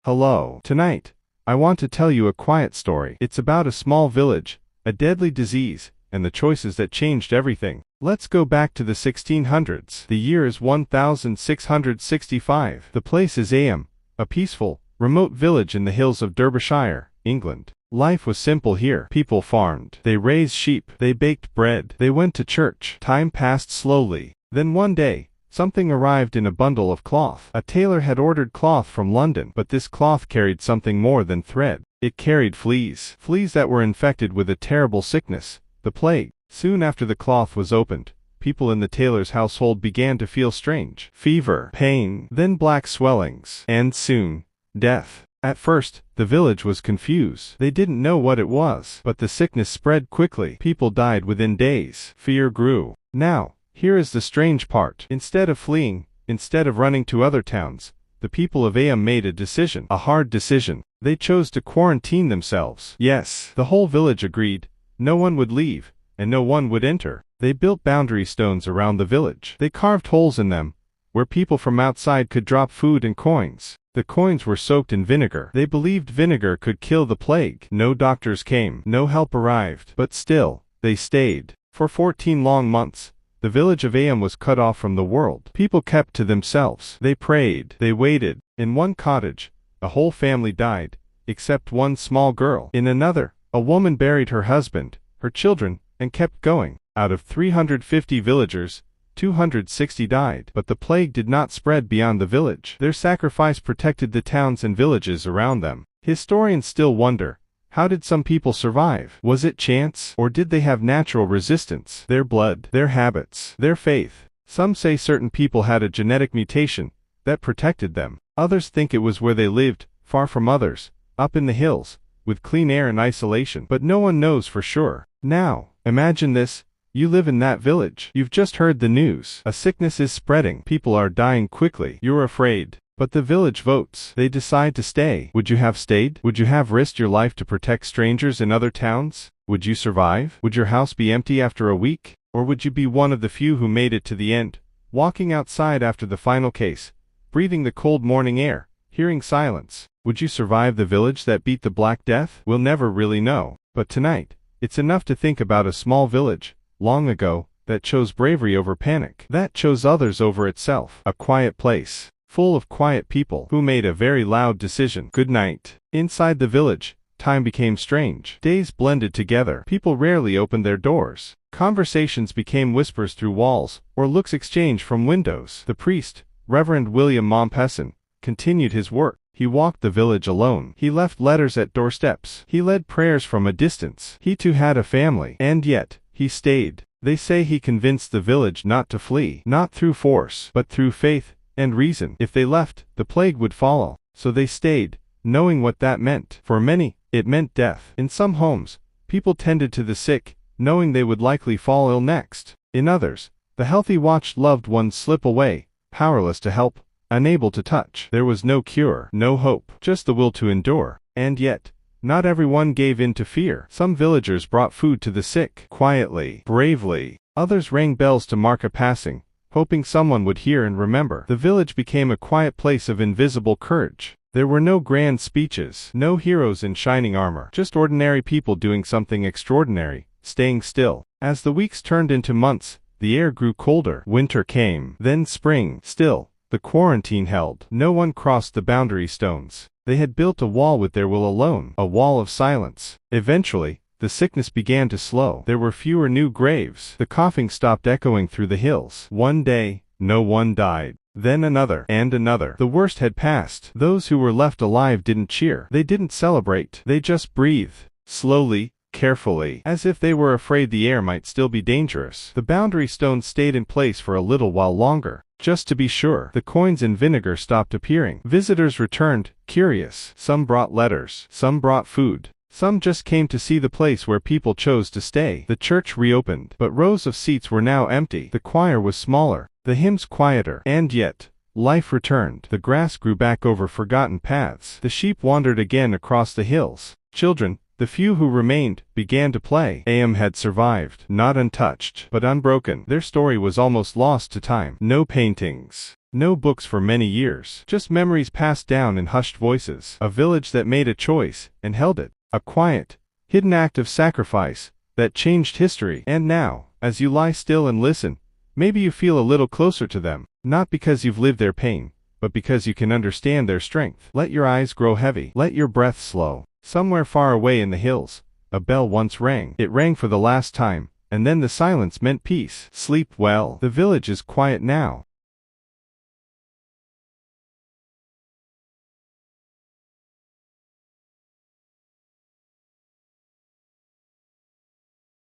Hello. Tonight, I want to tell you a quiet story. It's about a small village, a deadly disease, and the choices that changed everything. Let's go back to the 1600s. The year is 1665. The place is Am, a peaceful, remote village in the hills of Derbyshire, England. Life was simple here. People farmed. They raised sheep. They baked bread. They went to church. Time passed slowly. Then one day, something arrived in a bundle of cloth. A tailor had ordered cloth from London, but this cloth carried something more than thread. It carried fleas. Fleas that were infected with a terrible sickness, the plague. Soon after the cloth was opened, people in the tailor's household began to feel strange. Fever, pain, then black swellings, and soon, death. At first, the village was confused. They didn't know what it was, but the sickness spread quickly. People died within days. Fear grew. Now, here is the strange part. Instead of fleeing, instead of running to other towns, the people of Am made a decision. A hard decision. They chose to quarantine themselves. Yes, the whole village agreed. No one would leave, and no one would enter. They built boundary stones around the village. They carved holes in them, where people from outside could drop food and coins. The coins were soaked in vinegar. They believed vinegar could kill the plague. No doctors came. No help arrived. But still, they stayed. For 14 long months, the village of Am was cut off from the world. People kept to themselves. They prayed. They waited. In one cottage, a whole family died, except one small girl. In another, a woman buried her husband, her children, and kept going. Out of 350 villagers, 260 died. But the plague did not spread beyond the village. Their sacrifice protected the towns and villages around them. Historians still wonder, how did some people survive? Was it chance? Or did they have natural resistance? Their blood, their habits, their faith. Some say certain people had a genetic mutation that protected them. Others think it was where they lived, far from others, up in the hills, with clean air and isolation. But no one knows for sure. Now, imagine this. You live in that village. You've just heard the news. A sickness is spreading. People are dying quickly. You're afraid. But the village votes. They decide to stay. Would you have stayed? Would you have risked your life to protect strangers in other towns? Would you survive? Would your house be empty after a week? Or would you be one of the few who made it to the end, walking outside after the final case, breathing the cold morning air, hearing silence? Would you survive the village that beat the Black Death? We'll never really know. But tonight, it's enough to think about a small village, long ago, that chose bravery over panic, that chose others over itself. A quiet place, full of quiet people who made a very loud decision. Good night. Inside the village, time became strange. Days blended together. People rarely opened their doors. Conversations became whispers through walls, or looks exchanged from windows. The priest, Reverend William Mompesson, continued his work. He walked the village alone. He left letters at doorsteps. He led prayers from a distance. He too had a family. And yet, he stayed. They say he convinced the village not to flee, not through force, but through faith and reason. If they left, the plague would follow. So they stayed, knowing what that meant. For many, it meant death. In some homes, people tended to the sick, knowing they would likely fall ill next. In others, the healthy watched loved ones slip away, powerless to help, unable to touch. There was no cure, no hope, just the will to endure. And yet, not everyone gave in to fear. Some villagers brought food to the sick, quietly, bravely. Others rang bells to mark a passing, hoping someone would hear and remember. The village became a quiet place of invisible courage. There were no grand speeches, no heroes in shining armor, just ordinary people doing something extraordinary, staying still. As the weeks turned into months, the air grew colder. Winter came, then spring. Still, the quarantine held. No one crossed the boundary stones. They had built a wall with their will alone, a wall of silence. Eventually, the sickness began to slow. There were fewer new graves. The coughing stopped echoing through the hills. One day, no one died. Then another, and another. The worst had passed. Those who were left alive didn't cheer. They didn't celebrate. They just breathed, slowly, carefully, as if they were afraid the air might still be dangerous. The boundary stones stayed in place for a little while longer, just to be sure. The coins and vinegar stopped appearing. Visitors returned, curious. Some brought letters. Some brought food. Some just came to see the place where people chose to stay. The church reopened, but rows of seats were now empty. The choir was smaller, the hymns quieter. And yet, life returned. The grass grew back over forgotten paths. The sheep wandered again across the hills. Children, the few who remained, began to play. Am had survived, not untouched, but unbroken. Their story was almost lost to time. No paintings, No books for many years, just memories passed down in hushed voices. A village that made a choice, and held it. A quiet, hidden act of sacrifice, that changed history. And now, as you lie still and listen, maybe you feel a little closer to them, not because you've lived their pain, but because you can understand their strength. Let your eyes grow heavy. Let your breath slow. Somewhere far away in the hills, a bell once rang. It rang for the last time, and then the silence meant peace. Sleep well. The village is quiet now.